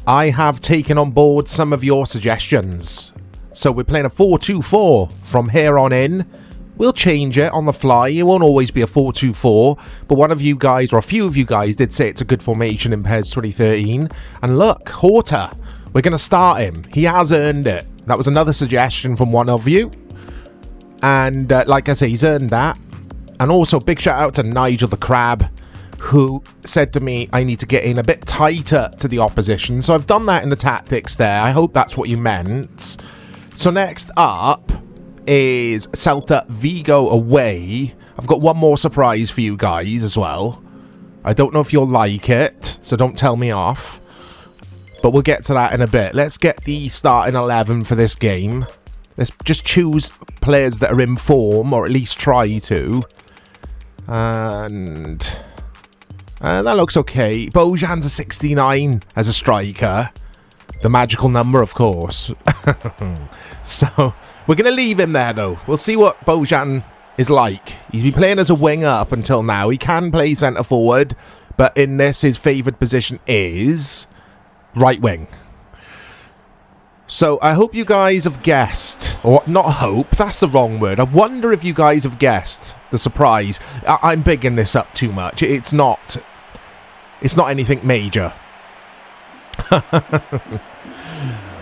I have taken on board some of your suggestions. So we're playing a 4-2-4 from here on in. We'll change it on the fly. It won't always be a 4-2-4, but one of you guys, or a few of you guys, did say it's a good formation in PES 2013. And look, Horta, we're going to start him. He has earned it. That was another suggestion from one of you. And like I say, he's earned that. And also, big shout out to Nigel the Crab, who said to me I need to get in a bit tighter to the opposition. So I've done that in the tactics there. I hope that's what you meant. So next up is Celta Vigo away. I've got one more surprise for you guys as well. I don't know if you'll like it, so don't tell me off. But we'll get to that in a bit. Let's get the starting 11 for this game. Let's just choose players that are in form, or at least try to. And that looks okay. Bojan's a 69 as a striker. The magical number, of course. So, we're going to leave him there, though. We'll see what Bojan is like. He's been playing as a winger up until now. He can play centre-forward, but in this, his favoured position is right wing. So, I hope you guys have guessed, or not hope, that's the wrong word. I wonder if you guys have guessed the surprise. I'm bigging this up too much. It's not anything major.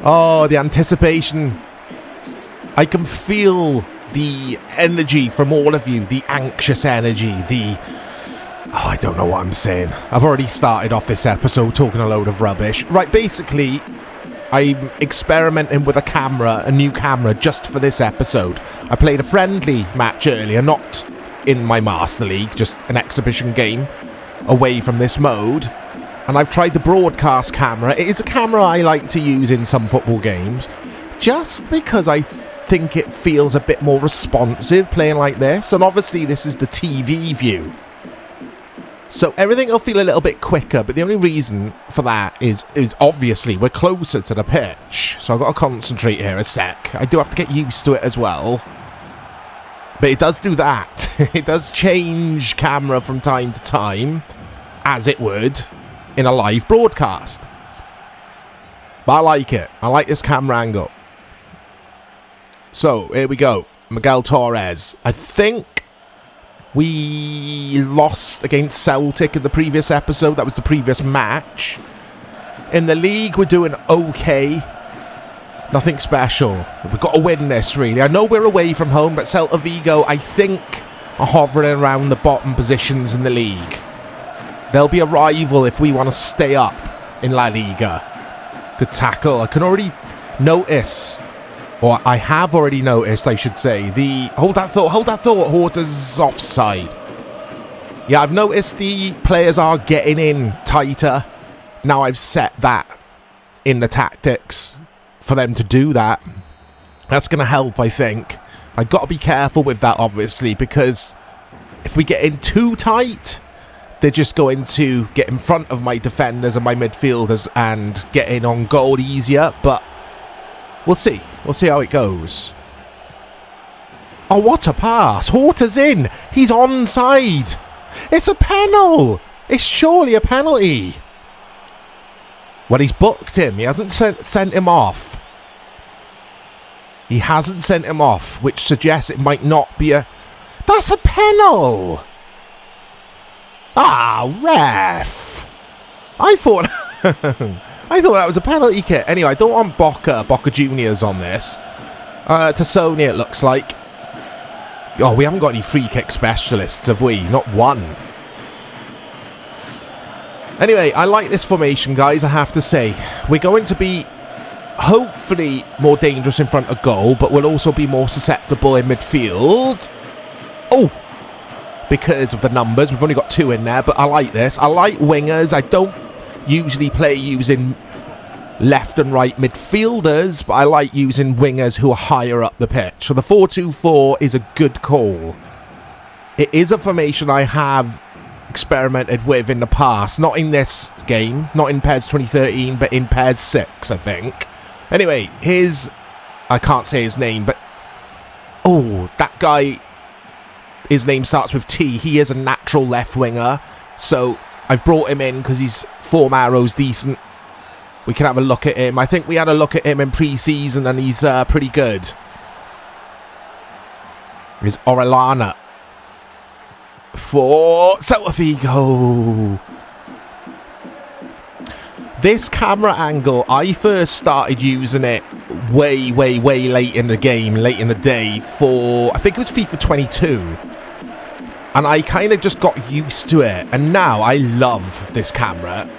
Oh, the anticipation. I can feel the energy from all of you, the anxious energy, I don't know what I'm saying. I've already started off this episode talking a load of rubbish. Right, basically, I'm experimenting with a new camera, just for this episode. I played a friendly match earlier, not in my Master League, just an exhibition game away from this mode. And I've tried the broadcast camera. It is a camera I like to use in some football games, just because I think it feels a bit more responsive playing like this. And obviously this is the TV view, so everything will feel a little bit quicker. But the only reason for that is obviously we're closer to the pitch, so I've got to concentrate here a sec. I do have to get used to it as well. But it does do that. It does change camera from time to time, as it would in a live broadcast. But I like it. I like this camera angle. So, here we go. Miguel Torres. I think we lost against Celtic in the previous episode. That was the previous match. In the league, we're doing okay. Nothing special. We've got to win this, really. I know we're away from home, but Celta Vigo, I think, are hovering around the bottom positions in the league. They'll be a rival if we want to stay up in LaLiga. Good tackle. I can already notice, or I have already noticed, I should say, hold that thought, Horta's offside. Yeah, I've noticed the players are getting in tighter. Now I've set that in the tactics for them to do that. That's going to help, I think. I've got to be careful with that, obviously, because if we get in too tight, they're just going to get in front of my defenders and my midfielders and get in on goal easier. But we'll see. We'll see how it goes. Oh, what a pass. Horta's in. He's onside. It's a penalty. It's surely a penalty. Well, he's booked him. He hasn't sent him off. He hasn't sent him off, which suggests it might not be a... That's a penalty. Ah, ref. I thought that was a penalty kick. Anyway, I don't want Boca Juniors on this. To Sony, it looks like. Oh, we haven't got any free kick specialists, have we? Not one. Anyway, I like this formation, guys, I have to say. We're going to be, hopefully, more dangerous in front of goal, but we'll also be more susceptible in midfield. Oh! Because of the numbers. We've only got 2 in there, but I like this. I like wingers. I don't usually play using left and right midfielders, but I like using wingers who are higher up the pitch. So the 4-2-4 is a good call. It is a formation I have experimented with in the past. Not in this game, not in PES 2013, but in PES 6, I think. Anyway, I can't say his name, but... Oh, that guy... His name starts with T. He is a natural left winger. So I've brought him in because his form arrow's decent. we can have a look at him. I think we had a look at him in pre-season and he's pretty good. Here's Orellana for Celta Vigo. This camera angle, I first started using it way late in the game, late in the day for, I think it was FIFA 22. And I kind of just got used to it. And now I love this camera.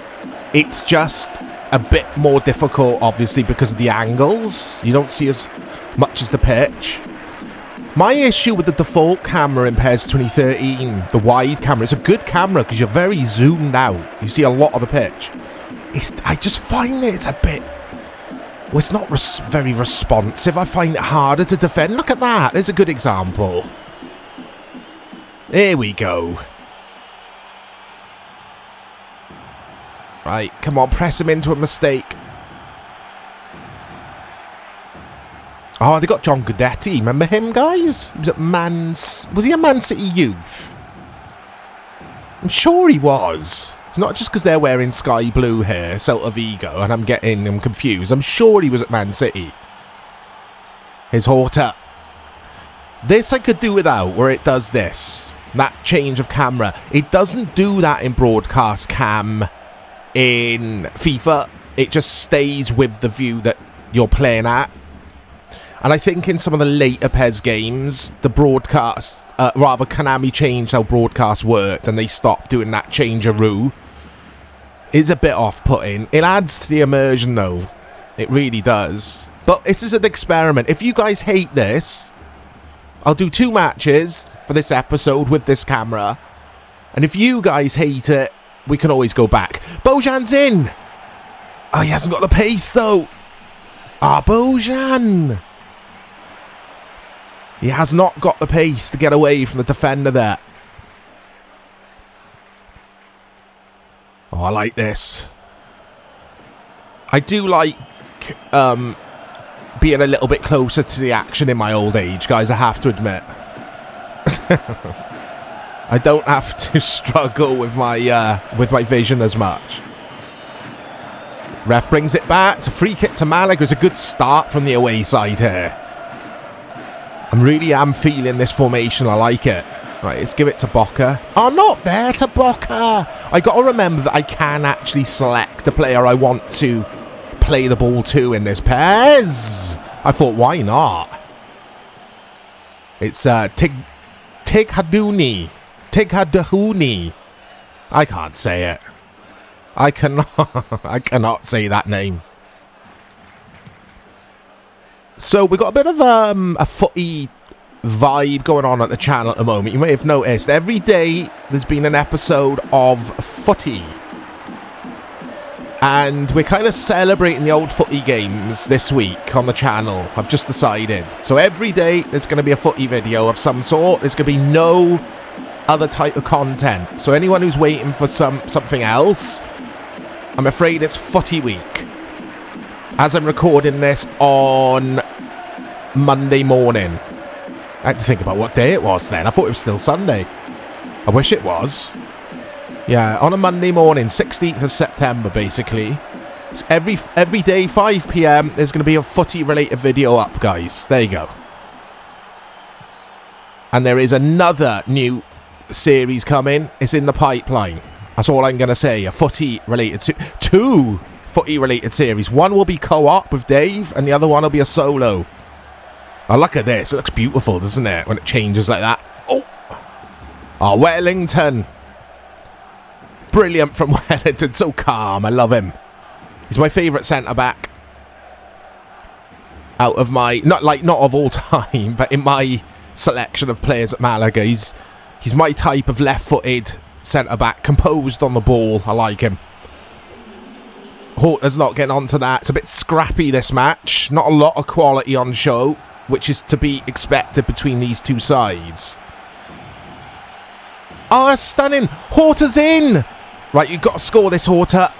It's just a bit more difficult, obviously, because of the angles. You don't see as much as the pitch. My issue with the default camera in PES 2013, the wide camera, it's a good camera because you're very zoomed out. You see a lot of the pitch. I just find it's a bit... Well, it's not very responsive. I find it harder to defend. Look at that. There's a good example. Here we go. Right, come on. Press him into a mistake. Oh, they got John Guidetti. Remember him, guys? He was at Was he a Man City youth? I'm sure he was. It's not just because they're wearing sky blue here, Celta Vigo, and I'm getting them confused. I'm sure he was at Man City. Here's Horta. This I could do without, where it does this. That change of camera. It doesn't do that in broadcast cam in FIFA. It just stays with the view that you're playing at. And I think in some of the later PES games, the broadcast, Konami changed how broadcast worked and they stopped doing that changeroo. It's a bit off-putting. It adds to the immersion, though. It really does. But this is an experiment. If you guys hate this, I'll do 2 matches for this episode with this camera. And if you guys hate it, we can always go back. Bojan's in! Oh, he hasn't got the pace, though. Ah, Bojan! He has not got the pace to get away from the defender there. Oh, I like this. I do like being a little bit closer to the action in my old age, guys, I have to admit. I don't have to struggle with my vision as much. Ref brings it back. It's a free kick to Málaga. It's a good start from the away side here. I really am feeling this formation. I like it. Right, let's give it to Boca. Oh, not there to Boca. I got to remember that I can actually select a player I want to play the ball to in this PES. I thought, why not? It's Tighaduni. I can't say it. I cannot say that name. So we got a bit of a footy vibe going on at the channel at the moment. You may have noticed every day there's been an episode of footy. And we're kind of celebrating the old footy games this week on the channel. I've just decided. So every day there's going to be a footy video of some sort. There's going to be no other type of content. So anyone who's waiting for something else, I'm afraid it's footy week. As I'm recording this on Monday morning. I had to think about what day it was then. I thought it was still Sunday. I wish it was. Yeah, on a Monday morning, 16th of September, basically. So every day, 5 PM, there's going to be a footy-related video up, guys. There you go. And there is another new series coming. It's in the pipeline. That's all I'm going to say. A footy-related... 2 footy-related series. One will be co-op with Dave, and the other one will be a solo. Oh, look at this. It looks beautiful, doesn't it? When it changes like that. Oh, Wellington. Brilliant from Wellington. So calm. I love him. He's my favourite centre-back. Out of my... Not of all time, but in my selection of players at Málaga. He's my type of left-footed centre-back. Composed on the ball. I like him. Horta's not getting onto that. It's a bit scrappy, this match. Not a lot of quality on show, which is to be expected between these two sides. Oh, that's stunning. Horta's in. Right, you've got to score this, Horta.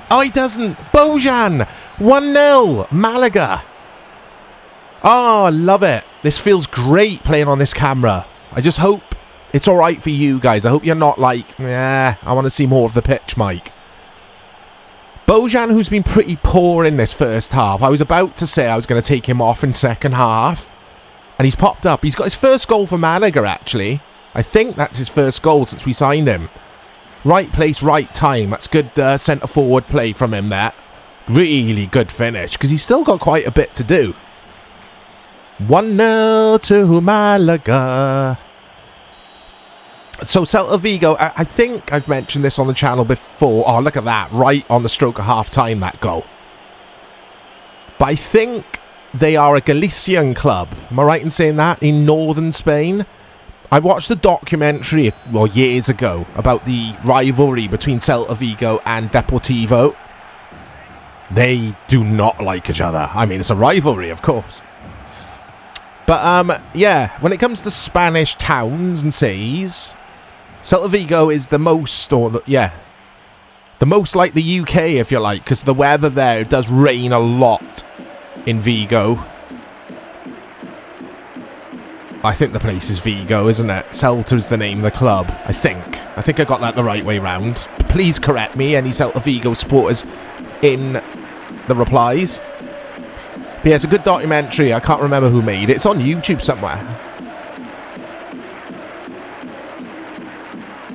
Oh, he doesn't. Bojan. 1-0. Málaga. Oh, I love it. This feels great playing on this camera. I just hope it's all right for you guys. I hope you're not like, I want to see more of the pitch, Mike. Bojan, who's been pretty poor in this first half. I was about to say I was going to take him off in second half. And he's popped up. He's got his first goal for Málaga, actually. I think that's his first goal since we signed him. Right place, right time. That's good centre-forward play from him there. Really good finish, because he's still got quite a bit to do. 1-0 to Málaga. So Celta Vigo, I think I've mentioned this on the channel before. Oh, look at that. Right on the stroke of half-time, that goal. But I think they are a Galician club. Am I right in saying that? In northern Spain? I watched a documentary, well, years ago, about the rivalry between Celta Vigo and Deportivo. They do not like each other. I mean, it's a rivalry, of course. But, yeah, when it comes to Spanish towns and cities, Celta Vigo is the most, the most like the UK, if you like, because the weather there, it does rain a lot in Vigo. I think the place is Vigo, isn't it? Celta's the name of the club, I think. I think I got that the right way round. Please correct me, any Celta Vigo supporters in the replies. But yeah, it's a good documentary. I can't remember who made it. It's on YouTube somewhere.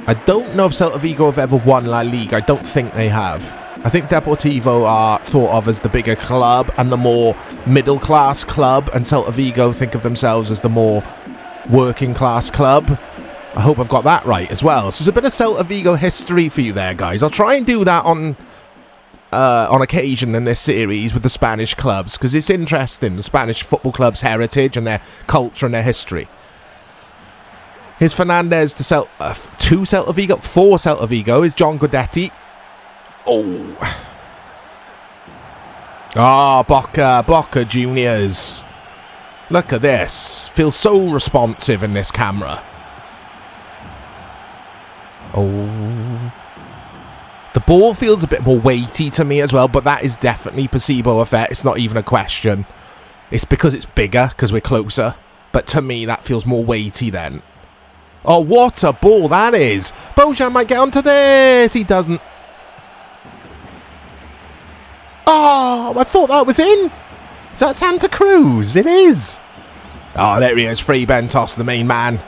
I don't know if Celta Vigo have ever won LaLiga. I don't think they have. I think Deportivo are thought of as the bigger club and the more middle-class club, and Celta Vigo think of themselves as the more working-class club. I hope I've got that right as well. So there's a bit of Celta Vigo history for you there, guys. I'll try and do that on occasion in this series with the Spanish clubs, because it's interesting, the Spanish football clubs' heritage and their culture and their history. Here's Fernandez to Celta Vigo. For Celta Vigo is John Guidetti. Oh. Boca Juniors. Look at this. Feels so responsive in this camera. Oh. The ball feels a bit more weighty to me as well, but that is definitely placebo effect. It's not even a question. It's because it's bigger, because we're closer. But to me, that feels more weighty then. Oh, what a ball that is. Bojan might get onto this. He doesn't. Oh, I thought that was in. Is that Santa Cruz? It is. Oh, there he is. Fray Bentos, the main man.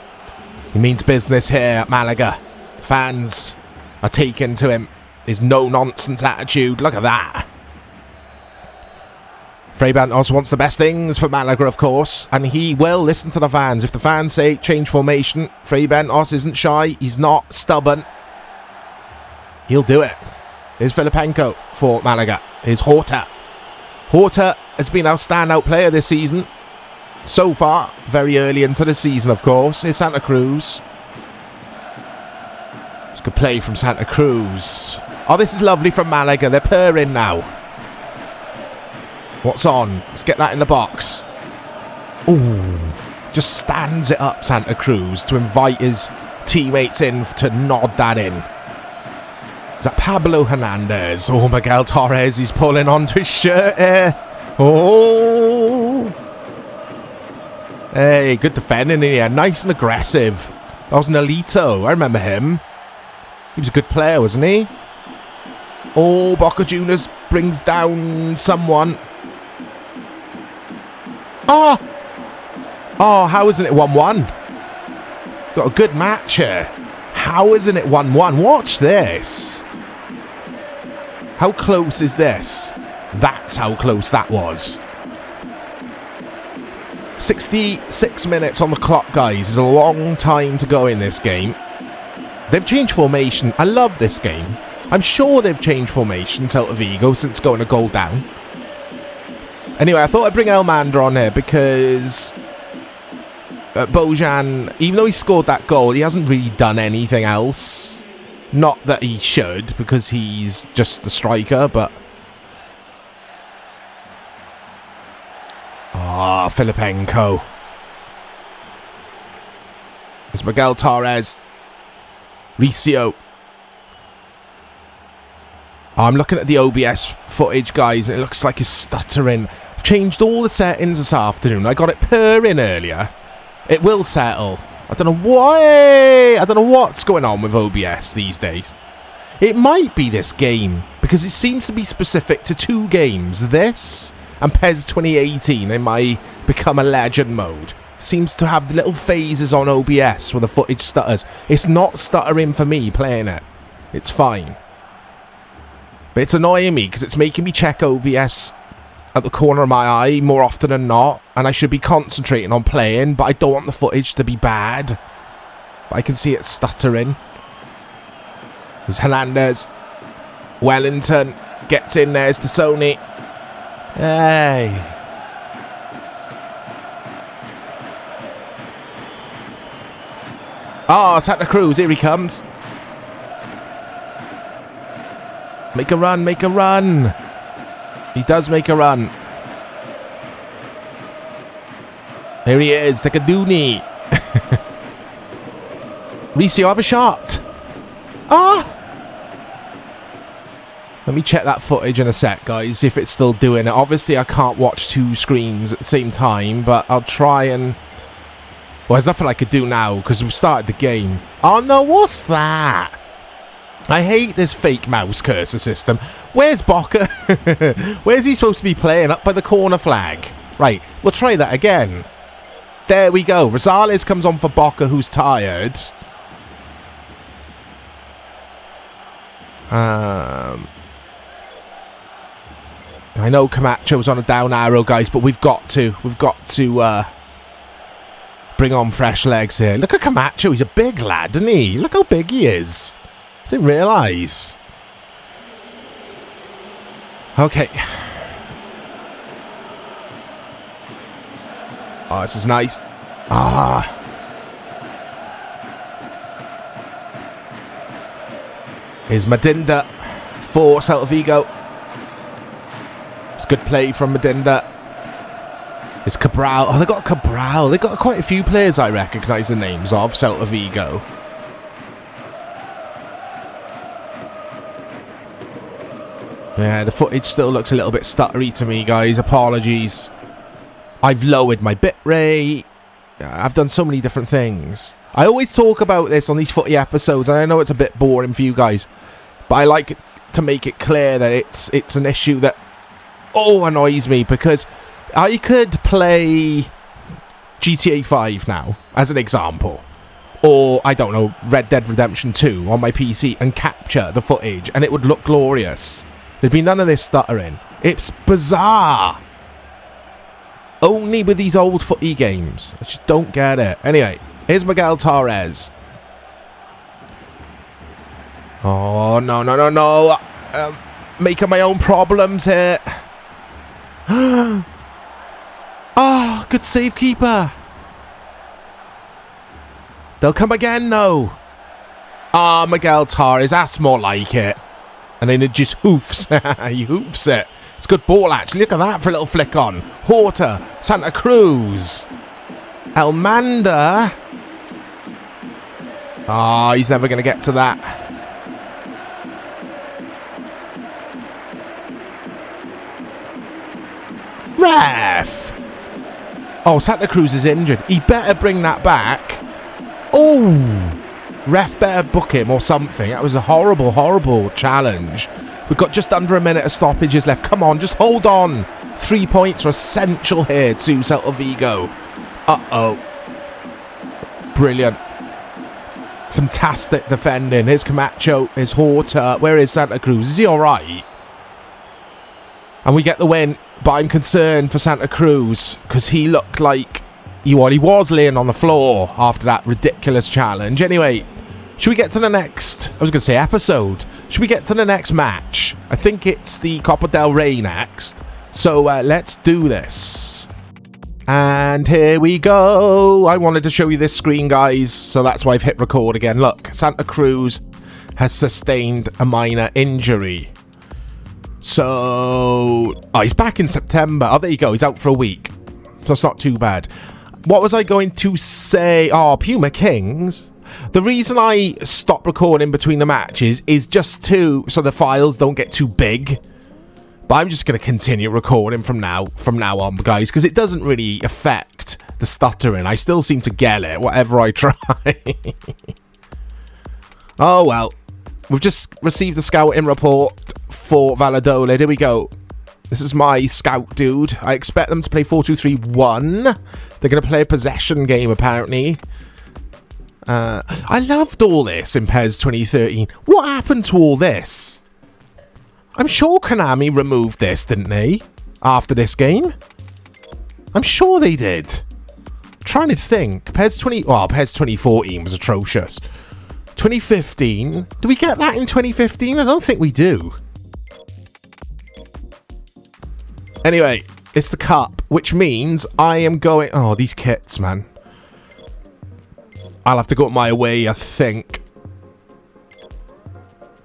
He means business here at Málaga. Fans are taken to him. His no-nonsense attitude. Look at that. Fray Bentos wants the best things for Málaga, of course. And he will listen to the fans. If the fans say change formation, Fray Bentos isn't shy. He's not stubborn. He'll do it. Here's Filipenko for Málaga. Here's Horta. Horta has been our standout player this season. So far. Very early into the season, of course. Here's Santa Cruz. It's a good play from Santa Cruz. Oh, this is lovely from Málaga. They're purring now. What's on? Let's get that in the box. Ooh. Just stands it up, Santa Cruz, to invite his teammates in to nod that in. Is that Pablo Hernandez? Oh, Miguel Torres, he's pulling onto his shirt here. Oh. Hey, good defending here. Nice and aggressive. That was Nolito. I remember him. He was a good player, wasn't he? Oh, Boca Juniors brings down someone. Oh! Oh, how isn't it 1-1? Got a good match here. How isn't it 1-1? Watch this. How close is this? That's how close that was. 66 minutes on the clock, guys. Is a long time to go in this game. They've changed formation. I love this game. I'm sure they've changed formation, Celta Vigo, since going a goal down. Anyway, I thought I'd bring Elmander on here because Bojan, even though he scored that goal, he hasn't really done anything else. Not that he should, because he's just the striker, but... Oh, Filipenko. It's Miguel Torres. Licio. Oh, I'm looking at the OBS footage, guys, and it looks like he's stuttering. I've changed all the settings this afternoon. I got it purring earlier. It will settle. I don't know why. I don't know what's going on with OBS these days. It might be this game, because it seems to be specific to 2 games. This and PES 2018 in my Become a Legend mode. Seems to have the little phases on OBS where the footage stutters. It's not stuttering for me playing it. It's fine. But it's annoying me because it's making me check OBS at the corner of my eye more often than not. And I should be concentrating on playing, but I don't want the footage to be bad. But I can see it stuttering. There's Hernandez. Wellington gets in there. It's the Sony. Hey. Oh, Santa Cruz, here he comes. Make a run, make a run. He does make a run. Here he is, the Kaduni. Reese, you have a shot. Ah! Let me check that footage in a sec, guys, see if it's still doing it. Obviously, I can't watch 2 screens at the same time, but I'll try and... Well, there's nothing I could do now because we've started the game. Oh no, what's that? I hate this fake mouse cursor system. Where's Boca? Where's he supposed to be playing? Up by the corner flag. Right, we'll try that again. There we go. Rosales comes on for Boca, who's tired. I know Camacho's on a down arrow, guys, but we've got to bring on fresh legs here. Look at Camacho. He's a big lad, isn't he? Look how big he is. Didn't realise. Okay. Oh, this is nice. Ah. Here's Madinda for Celta Vigo. It's good play from Madinda. It's Cabral. Oh, they got Cabral. They got quite a few players I recognise the names of, Celta Vigo. Yeah, the footage still looks a little bit stuttery to me, guys. Apologies. I've lowered my bitrate. I've done so many different things. I always talk about this on these footy episodes, and I know it's a bit boring for you guys, but I like to make it clear that it's an issue that annoys me, because I could play GTA 5 now, as an example, or, I don't know, Red Dead Redemption 2 on my PC and capture the footage, and it would look glorious. There'd be none of this stuttering. It's bizarre. Only with these old footy games. I just don't get it. Anyway, here's Miguel Torres. Oh, no, no, no, no. Making my own problems here. Oh, good save, keeper. They'll come again, though. Ah, Miguel Torres, that's more like it. And then it just hoofs. He hoofs it. It's a good ball, actually. Look at that for a little flick on. Horta, Santa Cruz. Elmander. Ah, he's never going to get to that. Ref! Oh, Santa Cruz is injured. He better bring that back. Oh! Ref better book him or something. That was a horrible, horrible challenge. We've got just under a minute of stoppages left. Come on, just hold on. 3 points are essential here to Celta Vigo. Uh-oh. Brilliant. Fantastic defending. Here's Camacho. Here's Horta. Where is Santa Cruz? Is he alright? And we get the win. But I'm concerned for Santa Cruz, because he looked like he was laying on the floor after that ridiculous challenge. Anyway, should we get to the next, I was going to say episode. Should we get to the next match? I think it's the Copa del Rey next. So let's do this. And here we go. I wanted to show you this screen, guys, so that's why I've hit record again. Look, Santa Cruz has sustained a minor injury. So, he's back in September. Oh, there you go. He's out for a week. So it's not too bad. What was I going to say? Oh, Puma Kings. The reason I stop recording between the matches is just so the files don't get too big. But I'm just going to continue recording from now on, guys, because it doesn't really affect the stuttering. I still seem to get it, whatever I try. Oh, well. We've just received a scouting report for Valladolid. Here we go. This is my scout dude. I expect them to play 4-2-3-1. They're going to play a possession game, apparently. I loved all this in PES 2013. What happened to all this? I'm sure Konami removed this, didn't they? After this game? I'm sure they did. I'm trying to think. PES 2014 was atrocious. 2015. Do we get that in 2015? I don't think we do. Anyway, it's the cup, which means I am going... Oh, these kits, man. I'll have to go my way, I think.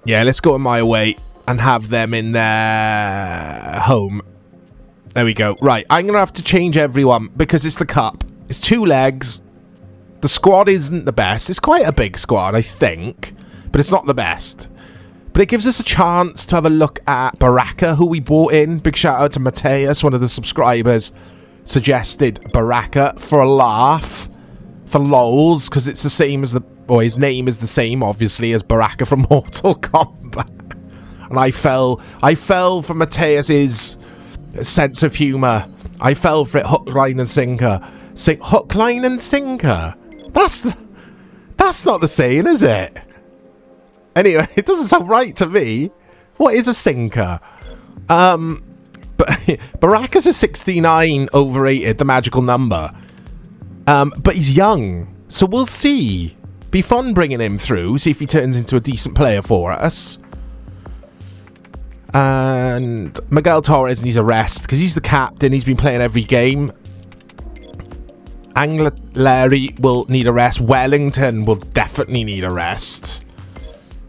Yeah, let's go my way and have them in their home. There we go. Right, I'm going to have to change everyone because it's the cup. It's 2 legs. The squad isn't the best. It's quite a big squad, I think. But it's not the best. But it gives us a chance to have a look at Baraka, who we bought in. Big shout out to Mateus, one of the subscribers, suggested Baraka for a laugh. For lols, because it's the same as his name is the same, obviously, as Baraka from Mortal Kombat. And I fell for Mateus's sense of humour. I fell for it hook, line and sinker. Hook, line and sinker? That's not the saying, is it? Anyway, it doesn't sound right to me. What is a sinker? But Baraka's a 69 overrated, the magical number. But he's young, so we'll see. Be fun bringing him through, see if he turns into a decent player for us. And Miguel Torres needs a rest, because he's the captain, he's been playing every game. Angleri will need a rest. Wellington will definitely need a rest,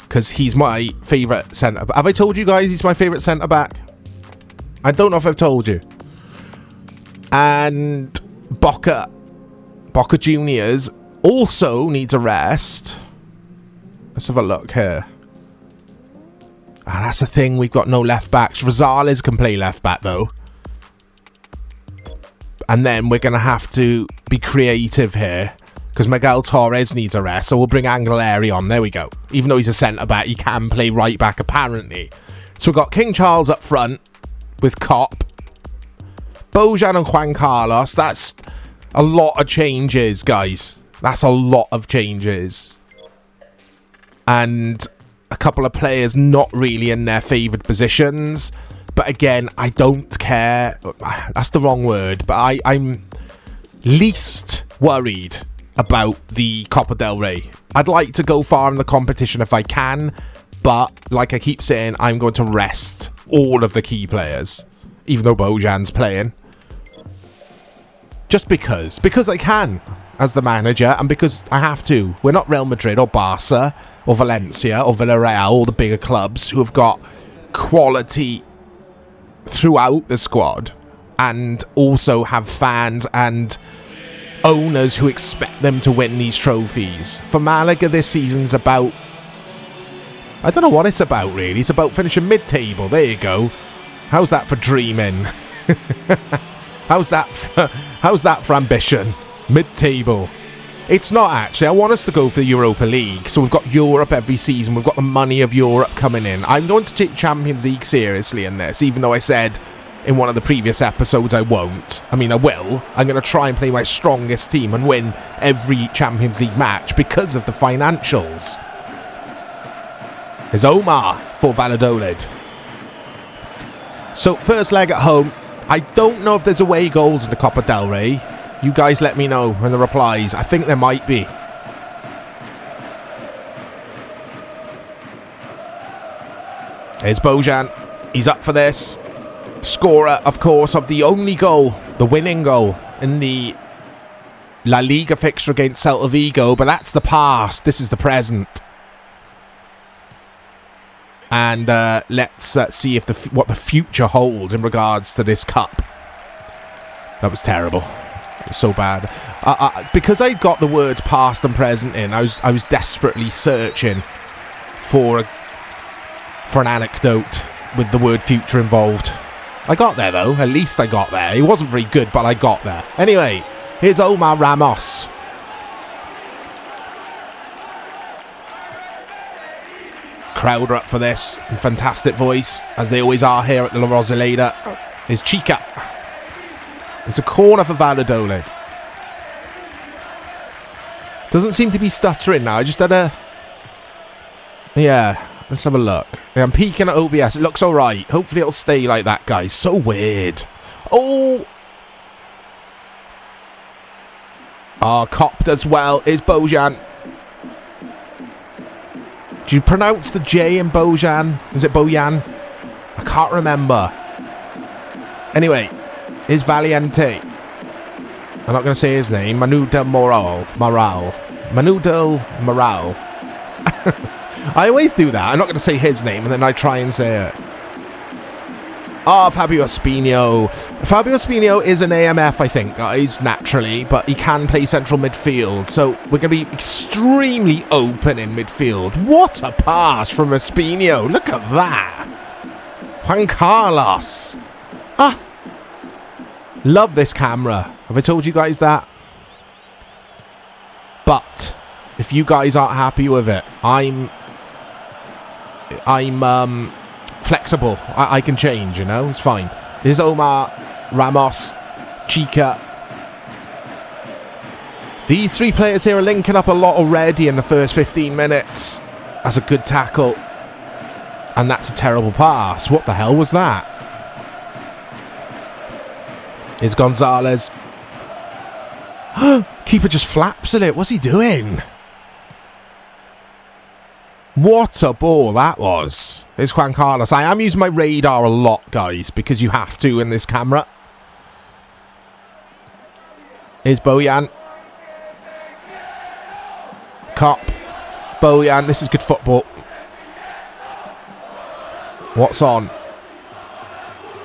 because he's my favourite centre-back. Have I told you guys he's my favourite centre-back? I don't know if I've told you. And Boca Juniors also needs a rest. Let's have a look here. That's the thing, we've got no left backs. Rosales can play left back though. And then we're going to have to be creative here, because Miguel Torres needs a rest, so we'll bring Angleri on. There we go. Even though he's a centre-back, he can play right back apparently. So we've got King Charles up front with Cop. Bojan and Juan Carlos. That's a lot of changes, guys. That's a lot of changes. And a couple of players not really in their favoured positions. But again, I don't care. That's the wrong word. But I'm least worried about the Copa del Rey. I'd like to go far in the competition if I can. But like I keep saying, I'm going to rest all of the key players. Even though Bojan's playing. Just because I can as the manager, and because I have to. We're not Real Madrid or Barca or Valencia or Villarreal, all the bigger clubs who have got quality throughout the squad and also have fans and owners who expect them to win these trophies. For Málaga, this season's about... I don't know what it's about, really. It's about finishing mid-table. There you go. How's that for dreaming? How's that for ambition? Mid-table. It's not actually. I want us to go for the Europa League. So we've got Europe every season. We've got the money of Europe coming in. I'm going to take Champions League seriously in this, even though I said in one of the previous episodes I won't. I mean, I will. I'm going to try and play my strongest team and win every Champions League match because of the financials. There's Omar for Valladolid. So, first leg at home. I don't know if there's away goals in the Copa del Rey. You guys let me know in the replies. I think there might be. There's Bojan. He's up for this. Scorer, of course, of the only goal, the winning goal in the LaLiga fixture against Celta Vigo. But that's the past. This is the present. And let's see if what the future holds in regards to this cup. That was terrible. It was so bad. Because I got the words past and present in, I was desperately searching for an anecdote with the word future involved. I got there though. At least I got there. It wasn't very good, but I got there. Anyway, here's Omar Ramos. crowd are up for this. And fantastic voice, as they always are here at the La Rosaleda, is Chica. It's a corner for Valladolid. Doesn't seem to be stuttering now. I just had a... Yeah, let's have a look. Yeah, I'm peeking at OBS. It looks alright. Hopefully it'll stay like that, guys. So weird. Oh! Copped as well is Bojan. Do you pronounce the J in Bojan? Is it Bojan? I can't remember. Anyway, is Valiente. I'm not going to say his name. Manu del Moral. Manu del Moral. I always do that. I'm not going to say his name and then I try and say it. Fabio Espino. Fabio Espino is an AMF, I think, guys, naturally, but he can play central midfield, so we're going to be extremely open in midfield. What a pass from Espino. Look at that. Juan Carlos. Love this camera. Have I told you guys that? But if you guys aren't happy with it, I'm flexible. I can change, you know. It's fine. There's Omar, Ramos, Chica. These three players here are linking up a lot already in the first 15 minutes. That's a good tackle. And that's a terrible pass. What the hell was that? Is Gonzalez. Keeper just flaps at it. What's he doing? What a ball that was. It's Juan Carlos. I am using my radar a lot, guys, because you have to in this camera. Here's Bojan. Cop. Bojan. This is good football. What's on?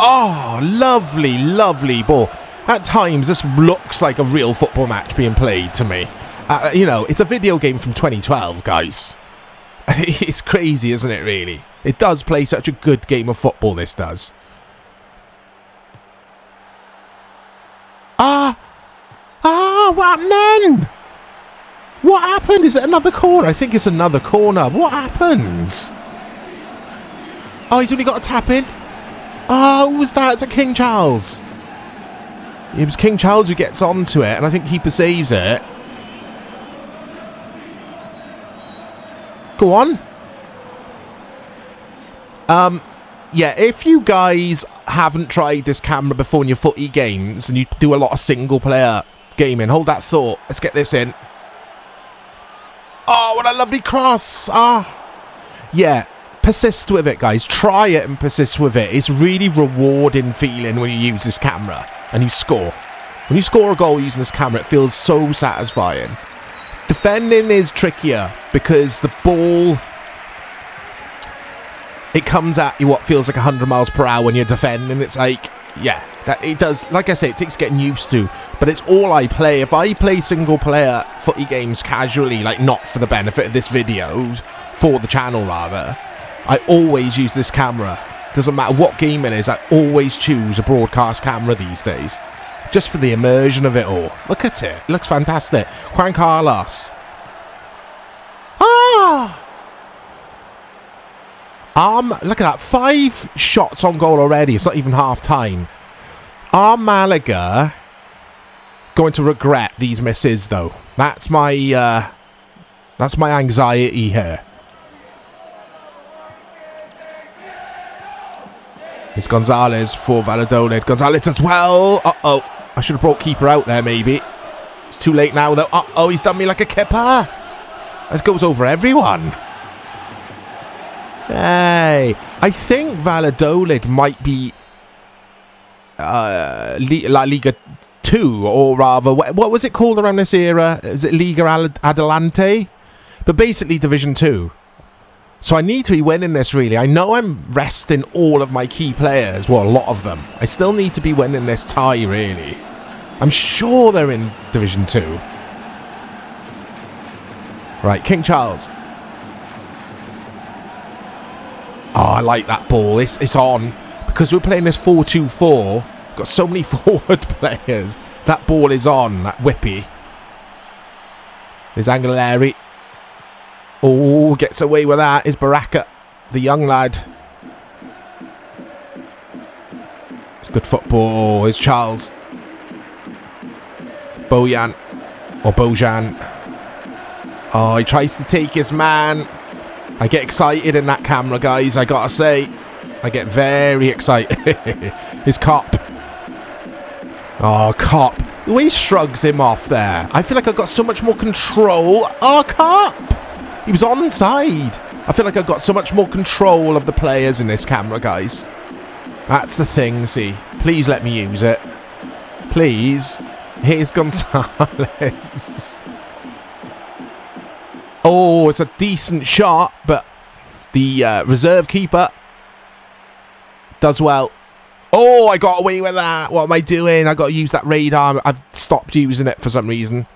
Oh, lovely, lovely ball. At times, this looks like a real football match being played to me. You know, it's a video game from 2012, guys. It's crazy, isn't it, really? It does play such a good game of football, this does. What happened then? What happened? Is it another corner? I think it's another corner. What happens? Oh, he's only got a tap in. Oh, who was that? It's a King Charles. It was King Charles who gets onto it, and I think keeper saves it. Go on. Yeah, if you guys haven't tried this camera before in your footy games, and you do a lot of single player gaming, hold that thought. Let's get this in. Oh, what a lovely cross. Yeah, persist with it, guys. Try it and persist with it. It's really rewarding feeling when you use this camera and you score. When you score a goal using this camera, it feels so satisfying. Defending is trickier because the ball, it comes at you what feels like 100 miles per hour when you're defending. It's like, yeah, that it does. Like I say, it takes getting used to, but it's all I play. If I play single player footy games casually, like not for the benefit of this video, for the channel rather, I always use this camera. Doesn't matter what game it is, I always choose a broadcast camera these days. Just for the immersion of it all. Look at it. It looks fantastic. Juan Carlos. Look at that. 5 shots on goal already. It's not even half time. Are Malaga going to regret these misses, though? That's my anxiety here. It's Gonzalez for Valladolid. Gonzalez as well. Uh-oh. I should have brought keeper out there, maybe. It's too late now, though. Uh-oh, he's done me like a kipper. This goes over everyone. Hey. I think Valladolid might be LaLiga 2, or rather, what was it called around this era? Is it Liga Adelante? But basically Division 2. So I need to be winning this, really. I know I'm resting all of my key players. Well, a lot of them. I still need to be winning this tie, really. I'm sure they're in Division 2. Right, King Charles. Oh, I like that ball. It's on. Because we're playing this 4-2-4. Got so many forward players. That ball is on. That whippy. There's Angeleri. Oh, gets away with that. Is Baraka. the young lad. It's good football. It's Charles. Bojan. Or Bojan. Oh, he tries to take his man. I get excited in that camera, guys. I gotta say. I get very excited. His cop. Oh, cop. The way he shrugs him off there. I feel like I've got so much more control. Oh, cop. He was onside. I feel like I've got so much more control of the players in this camera, guys. That's the thing, see. Please let me use it. Please. Here's Gonzalez. Oh, it's a decent shot, but the reserve keeper does well. Oh, I got away with that. What am I doing? I got to use that radar. I've stopped using it for some reason.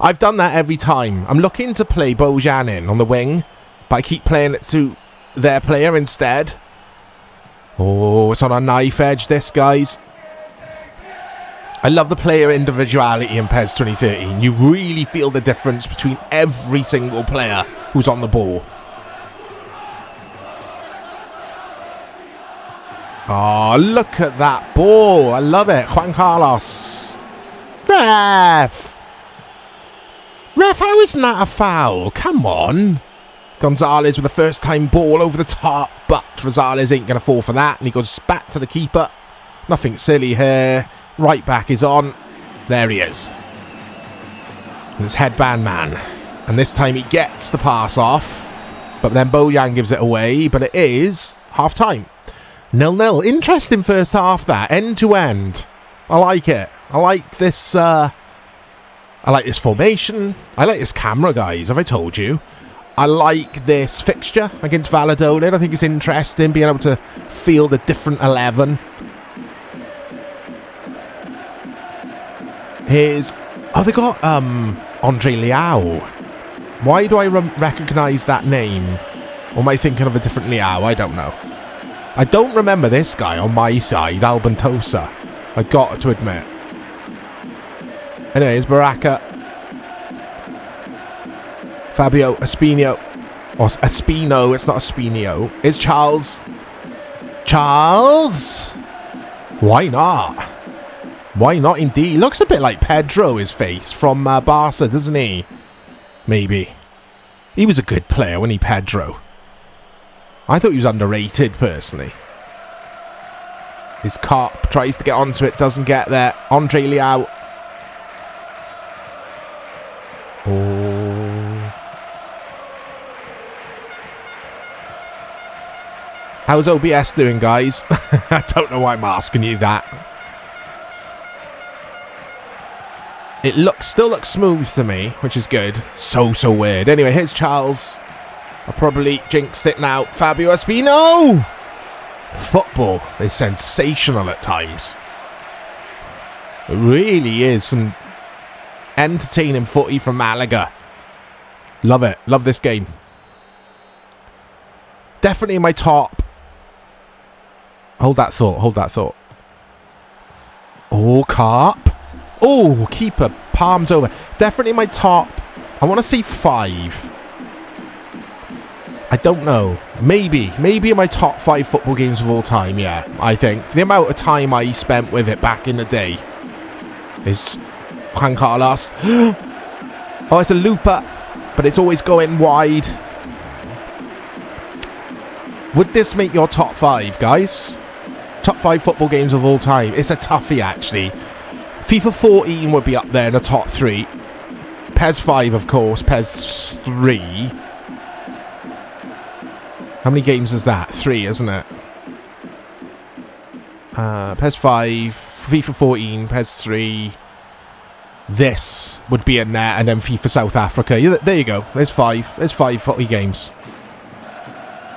I've done that every time. I'm looking to play Bojan in on the wing, but I keep playing it to their player instead. Oh, it's on a knife edge, this, guys. I love the player individuality in PES 2013. You really feel the difference between every single player who's on the ball. Oh, look at that ball. I love it. Juan Carlos. Ref, how isn't that a foul? Come on. Gonzalez with a first-time ball over the top, but Rosales ain't going to fall for that, and he goes back to the keeper. Nothing silly here. Right back is on. There he is. And it's headband man. And this time he gets the pass off, but then Bojan gives it away, but it is half-time. 0-0. Interesting first half, that. End to end. I like it. I like this formation. I like this camera, guys. Have I told you? I like this fixture against Valladolid. I think it's interesting being able to feel the different 11. Here's... Oh, they got Andre Leao. Why do I recognise that name? Or am I thinking of a different Leao? I don't know. I don't remember this guy on my side, Albentosa. I got to admit. Anyways, Baraka. Fabio Espino. Or Espino, it's not Espino. It's Charles. Charles? Why not? Why not indeed? Looks a bit like Pedro, his face, from Barca, doesn't he? Maybe. He was a good player, wasn't he, Pedro? I thought he was underrated, personally. His cop tries to get onto it, doesn't get there. Andre Leao. Oh. How's OBS doing, guys? I don't know why I'm asking you that. It still looks smooth to me, which is good. So weird. Anyway, here's Charles. I probably jinxed it now. Fabio Espino! Football is sensational at times. It really is some entertaining footy from Málaga. Love it. Love this game. Definitely my top. Hold that thought. Hold that thought. Oh, Carp. Oh, keeper. Palms over. Definitely my top. I want to say 5. I don't know. Maybe in my top 5 football games of all time, yeah, I think. For the amount of time I spent with it back in the day. It's Juan Carlos. Oh, it's a looper, but it's always going wide. Would this make your top 5, guys? Top 5 football games of all time. It's a toughie, actually. FIFA 14 would be up there in the top 3. PES 5, of course. PES 3. How many games is that? 3, isn't it? PES 5, FIFA 14, PES 3. This would be in there, and then FIFA South Africa. Yeah, there you go. There's 5. There's 5 footy games.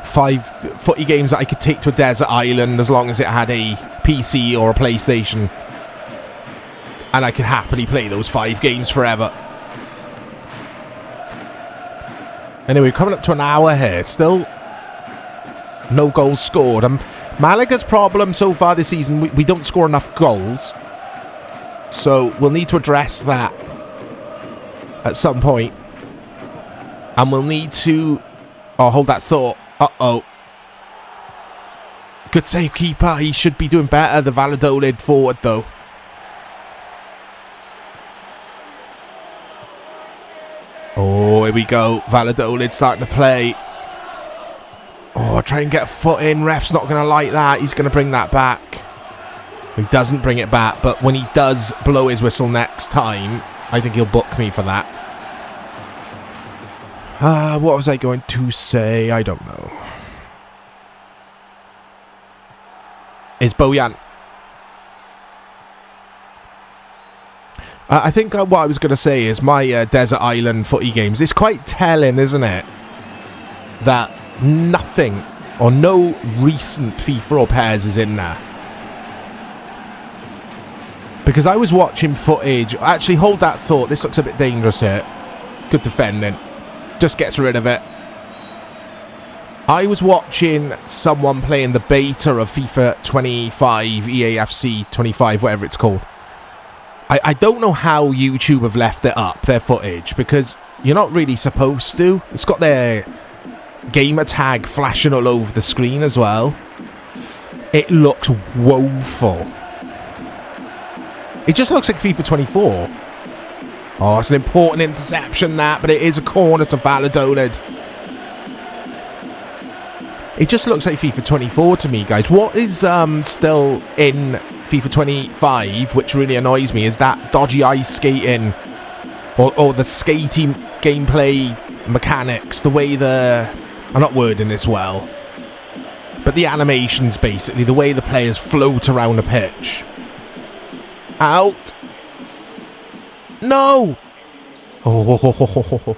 5 footy games that I could take to a desert island as long as it had a PC or a PlayStation. And I could happily play those 5 games forever. Anyway, coming up to an hour here. Still no goals scored. Malaga's problem so far this season, we don't score enough goals. So we'll need to address that at some point. And we'll need to... Oh, hold that thought. Uh-oh. Good save, keeper. He should be doing better. The Valladolid forward, though. Oh, here we go. Valladolid starting to play. Oh, try and get a foot in. Ref's not going to like that. He's going to bring that back. He doesn't bring it back, but when he does blow his whistle next time, I think he'll book me for that. What was I going to say? I don't know. It's Bojan. I think what I was going to say is my Desert Island footy games. It's quite telling, isn't it? That nothing or no recent FIFA or PES is in there. Because I was watching footage. Actually, hold that thought. This looks a bit dangerous here. Good defending. Just gets rid of it. I was watching someone playing the beta of FIFA 25, EAFC 25, whatever it's called. I don't know how YouTube have left it up, their footage, because you're not really supposed to. It's got their gamer tag flashing all over the screen as well. It looks woeful. It just looks like FIFA 24. Oh, it's an important interception, that, but it is a corner to Valladolid. It just looks like FIFA 24 to me, guys. What is still in FIFA 25, which really annoys me, is that dodgy ice skating or the skating gameplay mechanics, the way I'm not wording this well, but the animations, basically, the way the players float around the pitch. Out. No! Oh.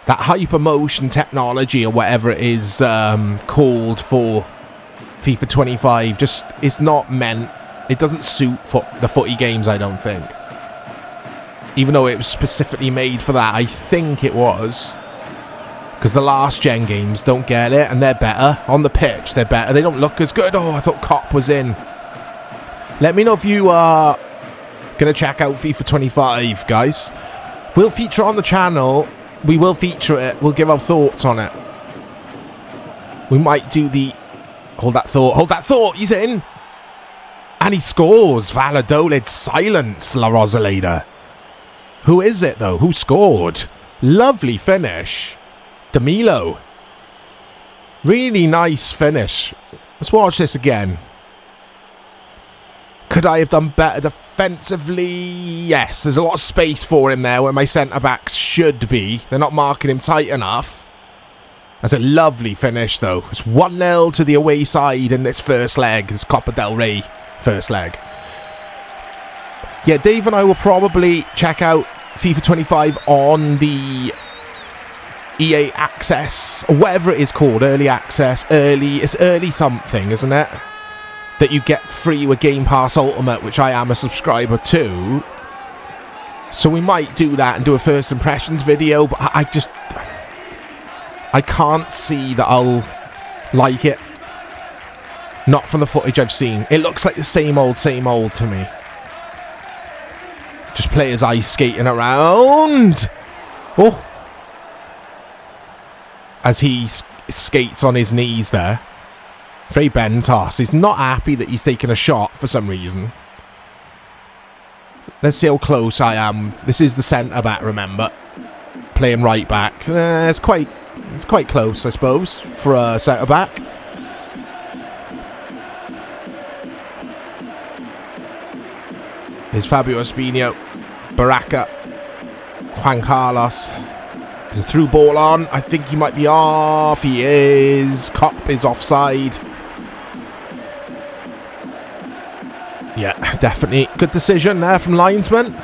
That hypermotion technology, or whatever it is called for FIFA 25, just is not meant. It doesn't suit for the footy games, I don't think. Even though it was specifically made for that, I think it was. Because the last gen games don't get it, and they're better. On the pitch, they're better. They don't look as good. Oh, I thought Cop was in. Let me know if you are going to check out FIFA 25, guys. We'll feature on the channel. We will feature it. We'll give our thoughts on it. We might do the... Hold that thought. Hold that thought. He's in. And he scores. Valladolid silence La Rosaleda. Who is it, though? Who scored? Lovely finish. Demilo. Really nice finish. Let's watch this again. Could I have done better defensively? Yes, there's a lot of space for him there where my centre-backs should be. They're not marking him tight enough. That's a lovely finish, though. It's 1-0 to the away side in this first leg, this Copa del Rey first leg. Yeah, Dave and I will probably check out FIFA 25 on the EA Access, or whatever it is called, early access, it's early something, isn't it? That you get free with Game Pass Ultimate, which I am a subscriber to. So we might do that and do a first impressions video, but I can't see that I'll like it. Not from the footage I've seen. It looks like the same old to me. Just players ice skating around. Oh. As he skates on his knees there. Fray Bentos is not happy that he's taken a shot for some reason. Let's see how close I am. This is the centre-back, remember. Playing right back. It's quite close, I suppose, for a centre-back. Here's Fabio Espino. Baraka. Juan Carlos. There's a through ball on. I think he might be off. He is. Cop is offside. Yeah, definitely. Good decision there from linesman.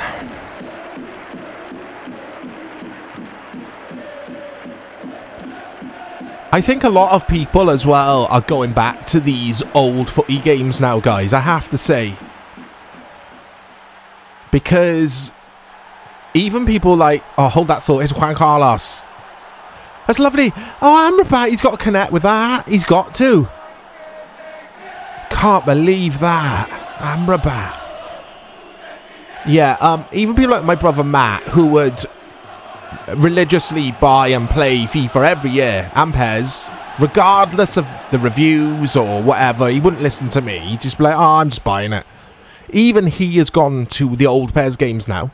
I think a lot of people as well are going back to these old footy games now, guys. I have to say. Because even people like... Oh, hold that thought. It's Juan Carlos. That's lovely. Oh, Amrabat. He's got to connect with that. He's got to. Can't believe that. Amrabat. Yeah, even people like my brother Matt, who would religiously buy and play FIFA every year, and PES, Regardless of the reviews or whatever, he wouldn't listen to me. He'd just be like, oh, I'm just buying it. Even he has gone to the old PES games now.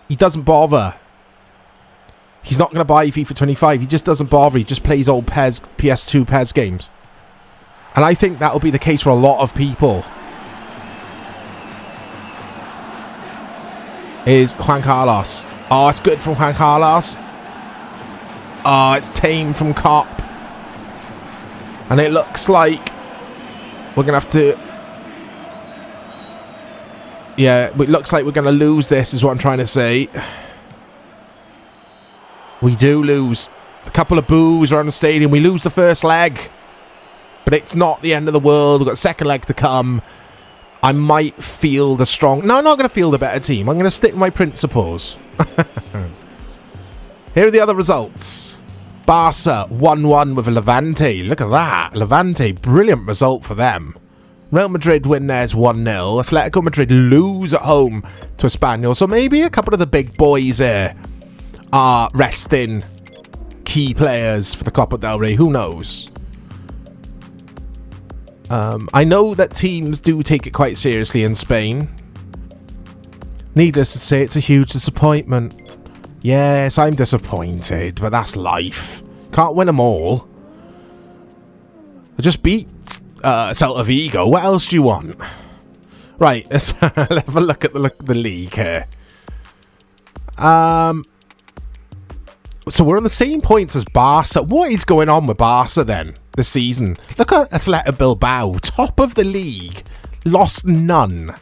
He doesn't bother. He's not going to buy FIFA 25. He just doesn't bother. He just plays old PES, PS2 PES games. And I think that will be the case for a lot of people. Is Juan Carlos. Oh, it's good from Juan Carlos. Oh, it's tame from Cop. And it looks like we're going to have to... Yeah, it looks like we're going to lose this, is what I'm trying to say. We do lose. A couple of boos around the stadium. We lose the first leg. But it's not the end of the world. We've got the second leg to come. I might field a strong... No, I'm not going to field a better team. I'm going to stick with my principles. Here are the other results. Barca 1-1 with Levante. Look at that. Levante, brilliant result for them. Real Madrid win theirs 1-0. Atletico Madrid lose at home to Espanyol. So maybe a couple of the big boys here are resting key players for the Copa del Rey. Who knows? I know that teams do take it quite seriously in Spain. Needless to say, it's a huge disappointment. Yes, I'm disappointed, but that's life. Can't win them all. I just beat Celta Vigo. What else do you want? Right, let's have a look at the league here. So we're on the same points as Barca. What is going on with Barca then this season? Look at Athletic Bilbao, top of the league, lost none.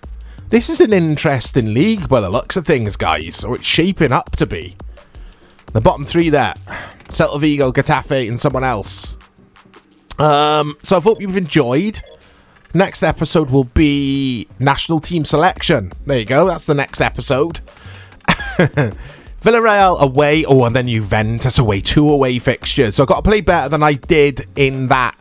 This is an interesting league by the looks of things, guys. Or it's shaping up to be. The bottom three there: Celta Vigo, Getafe, and someone else. So I hope you've enjoyed. Next episode will be national team selection. There you go. That's the next episode. Villarreal away, and then Juventus away. 2 away fixtures. So I've got to play better than I did in that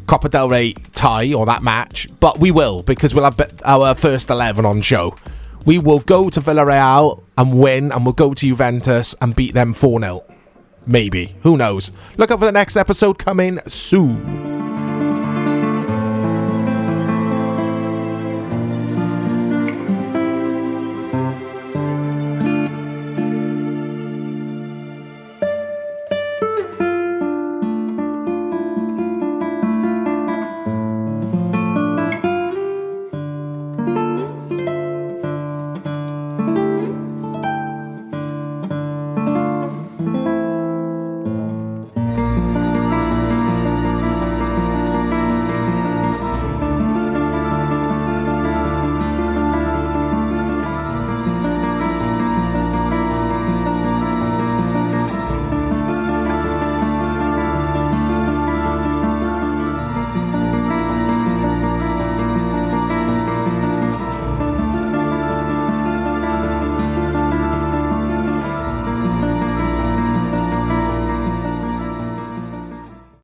Copa del Rey tie, or that match. But we will, because we'll have our first 11 on show. We will go to Villarreal and win, and we'll go to Juventus and beat them 4-0. Maybe. Who knows? Look out for the next episode coming soon.